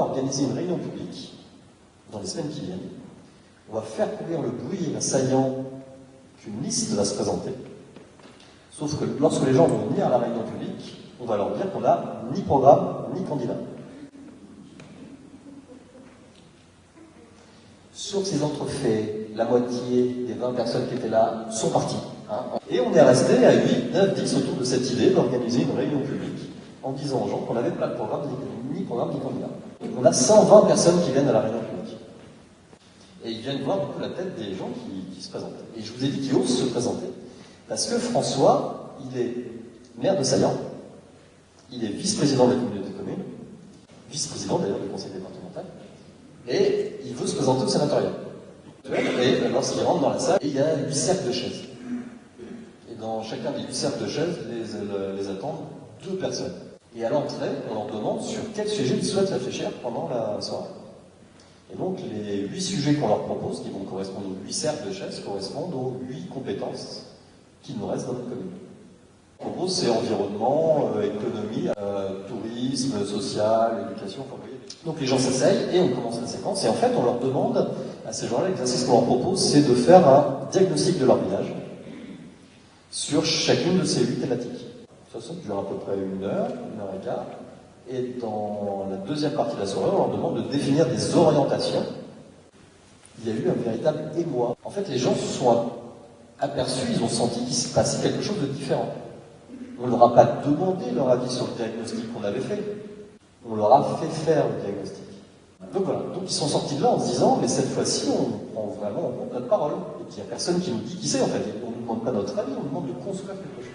organiser une réunion publique dans les semaines qui viennent. On va faire courir le bruit assaillant qu'une liste va se présenter. Sauf que lorsque les gens vont venir à la réunion publique, on va leur dire qu'on n'a ni programme, ni candidat. Sur ces entrefaits, la moitié des 20 personnes qui étaient là sont parties. Et on est resté à 8, 9, 10 autour de cette idée d'organiser une réunion publique en disant aux gens qu'on n'avait pas de programme, ni programme, ni candidat. Donc on a 120 personnes qui viennent à la réunion publique. Et ils viennent voir du coup la tête des gens qui se présentent. Et je vous ai dit qu'ils osent se présenter, parce que François, il est maire de Saillant, il est vice-président de la communauté de communes, vice-président d'ailleurs du conseil départemental, et il veut se présenter au sénatorial. Et lorsqu'il rentre dans la salle, il y a 8 cercles de chaises. Et dans chacun des 8 cercles de chaises, les attendent 2 personnes. Et à l'entrée, on leur demande sur quel sujet ils souhaitent réfléchir pendant la soirée. Et donc, les 8 sujets qu'on leur propose, qui vont correspondre aux 8 cercles de chaises, correspondent aux 8 compétences qui nous restent dans notre commune. Ce qu'on propose, c'est environnement, économie, tourisme, social, éducation, enfin, vous voyez. Donc, les gens s'asseyent et on commence la séquence. Et en fait, on leur demande, à ces gens-là, l'exercice qu'on leur propose, c'est de faire un diagnostic de leur village sur chacune de ces 8 thématiques. Ça dure à peu près 1 heure et quart. Et dans la deuxième partie de la soirée, on leur demande de définir des orientations. Il y a eu un véritable émoi. En fait, les gens se sont aperçus, ils ont senti qu'il se passait quelque chose de différent. On ne leur a pas demandé leur avis sur le diagnostic qu'on avait fait. On leur a fait faire le diagnostic. Donc voilà, donc ils sont sortis de là en se disant, mais cette fois-ci, on prend vraiment en compte notre parole. Et puis il n'y a personne qui nous dit qui c'est en fait. On ne nous demande pas notre avis, on nous demande de construire quelque chose.